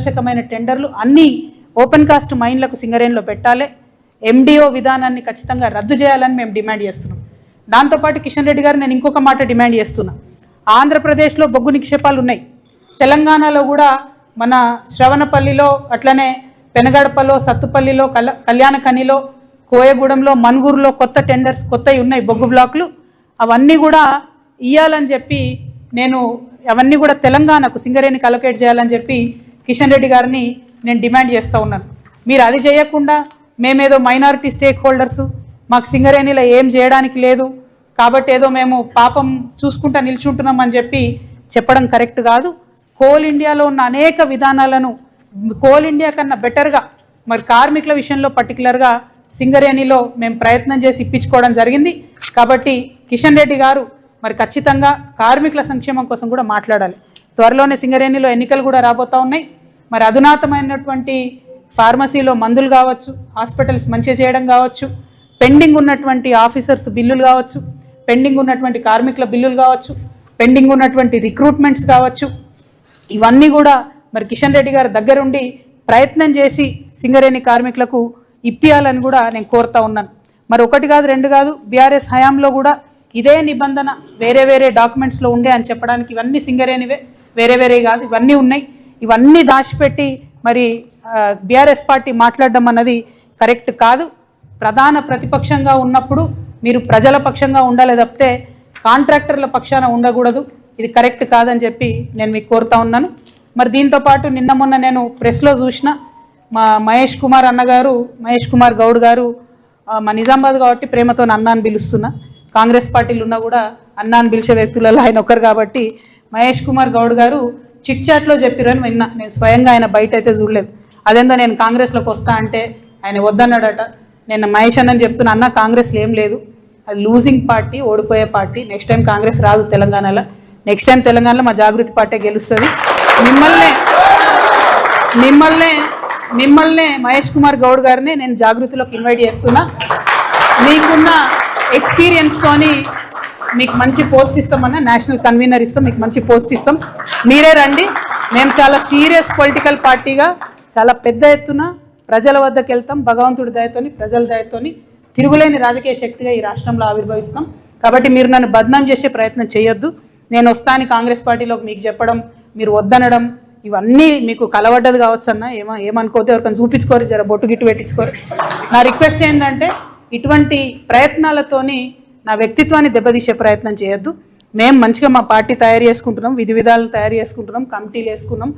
పారదర్శకమైన టెండర్లు అన్ని open cast మైన్లకు సింగరేణిలో పెట్టాలి. ఎండిఓ విధానాన్ని ఖచ్చితంగా రద్దు చేయాలని మేము డిమాండ్ చేస్తున్నాం. దాంతోపాటు కిషన్ రెడ్డి గారు నేను ఇంకొక మాట డిమాండ్ చేస్తున్నా. ఆంధ్రప్రదేశ్లో బొగ్గు నిక్షేపాలు ఉన్నాయి, తెలంగాణలో కూడా మన శ్రవణపల్లిలో, అట్లనే పెనగడపలో, సత్తుపల్లిలో, కళ్యాణకనిలో, కోయగూడెంలో, మన్గూరులో కొత్త టెండర్స్ కొత్తవి ఉన్నాయి బొగ్గు బ్లాకులు. అవన్నీ కూడా ఇవ్వాలని చెప్పి నేను అవన్నీ కూడా తెలంగాణకు సింగరేణికి అలొకేట్ చేయాలని చెప్పి కిషన్ రెడ్డి గారిని నేను డిమాండ్ చేస్తూ ఉన్నాను. మీరు అది చేయకుండా మేమేదో మైనారిటీ స్టేక్ హోల్డర్సు, మాకు సింగరేణిలో ఏం చేయడానికి లేదు కాబట్టి ఏదో మేము పాపం చూసుకుంటా నిల్చుంటున్నాం అని చెప్పి చెప్పడం కరెక్ట్ కాదు. కోల్ ఇండియాలో ఉన్న అనేక విధానాలను కోల్ ఇండియా కన్నా బెటర్గా మరి కార్మికుల విషయంలో పర్టికులర్గా సింగరేణిలో మేము ప్రయత్నం చేసి ఇప్పించుకోవడం జరిగింది. కాబట్టి కిషన్ రెడ్డి గారు మరి ఖచ్చితంగా కార్మికుల సంక్షేమం కోసం కూడా మాట్లాడాలి. త్వరలోనే సింగరేణిలో ఎన్నికలు కూడా రాబోతూ ఉన్నాయి. మరి అధునాతమైనటువంటి ఫార్మసీలో మందులు కావచ్చు, హాస్పిటల్స్ మంచిగా చేయడం కావచ్చు, పెండింగ్ ఉన్నటువంటి ఆఫీసర్స్ బిల్లులు కావచ్చు, పెండింగ్ ఉన్నటువంటి కార్మికుల బిల్లులు కావచ్చు, పెండింగ్ ఉన్నటువంటి రిక్రూట్మెంట్స్ కావచ్చు, ఇవన్నీ కూడా మరి కిషన్ రెడ్డి గారి దగ్గరుండి ప్రయత్నం చేసి సింగరేణి కార్మికులకు ఇప్పియాలని కూడా నేను కోరుతా ఉన్నాను. మరి ఒకటి కాదు రెండు కాదు, బీఆర్ఎస్ హయాంలో కూడా ఇదే నిబంధన వేరే వేరే డాక్యుమెంట్స్లో ఉండే అని చెప్పడానికి ఇవన్నీ సింగరేణివే, వేరే వేరే కాదు, ఇవన్నీ ఉన్నాయి. ఇవన్నీ దాచిపెట్టి మరి బీఆర్ఎస్ పార్టీ మాట్లాడడం అన్నది కరెక్ట్ కాదు. ప్రధాన ప్రతిపక్షంగా ఉన్నప్పుడు మీరు ప్రజల పక్షంగా ఉండాలి తప్పితే కాంట్రాక్టర్ల పక్షాన ఉండకూడదు. ఇది కరెక్ట్ కాదని చెప్పి నేను మీకు కోరుతా ఉన్నాను. మరి దీంతోపాటు నిన్న మొన్న నేను ప్రెస్లో చూసిన మా మహేష్ కుమార్ గౌడ్ గారు మా నిజామాబాద్ కాబట్టి ప్రేమతో అన్నా అని పిలుస్తున్నా. కాంగ్రెస్ పార్టీలు ఉన్నా కూడా అన్నా అని పిలిచే వ్యక్తులలో ఆయన ఒకరు కాబట్టి మహేష్ కుమార్ గౌడ్ గారు చిట్ చాట్లో చెప్పిరని విన్నా. నేను స్వయంగా ఆయన బయట అయితే చూడలేదు. అదేందో నేను కాంగ్రెస్లోకి వస్తా అంటే ఆయన వద్దన్నాడట. నేను మహేష్ అన్నని చెప్తున్నా, అన్న కాంగ్రెస్లో ఏం లేదు, అది లూజింగ్ పార్టీ, ఓడిపోయే పార్టీ. నెక్స్ట్ టైం కాంగ్రెస్ రాదు తెలంగాణలో. నెక్స్ట్ టైం తెలంగాణలో మా జాగృతి పార్టీ గెలుస్తుంది. మిమ్మల్నే మహేష్ కుమార్ గౌడ్ గారిని నేను జాగృతిలోకి ఇన్వైట్ చేస్తున్నా. మీకున్న ఎక్స్పీరియన్స్తోని మీకు మంచి పోస్ట్ ఇస్తామన్నా, నేషనల్ కన్వీనర్ ఇస్తాం, మీకు మంచి పోస్ట్ ఇస్తాం, మీరే రండి. మేము చాలా సీరియస్ పొలిటికల్ పార్టీగా చాలా పెద్ద ఎత్తున ప్రజల వద్దకు వెళ్తాం. భగవంతుడి దయతోని, ప్రజల దయతోని తిరుగులేని రాజకీయ శక్తిగా ఈ రాష్ట్రంలో ఆవిర్భవిస్తాం. కాబట్టి మీరు నన్ను బద్నాం చేసే ప్రయత్నం చేయొద్దు. నేను వస్తాను కాంగ్రెస్ పార్టీలోకి మీకు చెప్పడం, మీరు వద్దనడం ఇవన్నీ మీకు కలవడ్డది కావచ్చు అన్న. ఏమనుకోతే ఎవరికైనా చూపించుకోరు, జర బొట్టు గిట్టు పెట్టించుకోరు. నా రిక్వెస్ట్ ఏంటంటే ఇటువంటి ప్రయత్నాలతోని నా వ్యక్తిత్వాన్ని దెబ్బతీసే ప్రయత్నం చేయొద్దు. మేము మంచిగా మా పార్టీ తయారు చేసుకుంటున్నాం, విధి విధాలు తయారు చేసుకుంటున్నాం, కమిటీలు వేసుకున్నాం,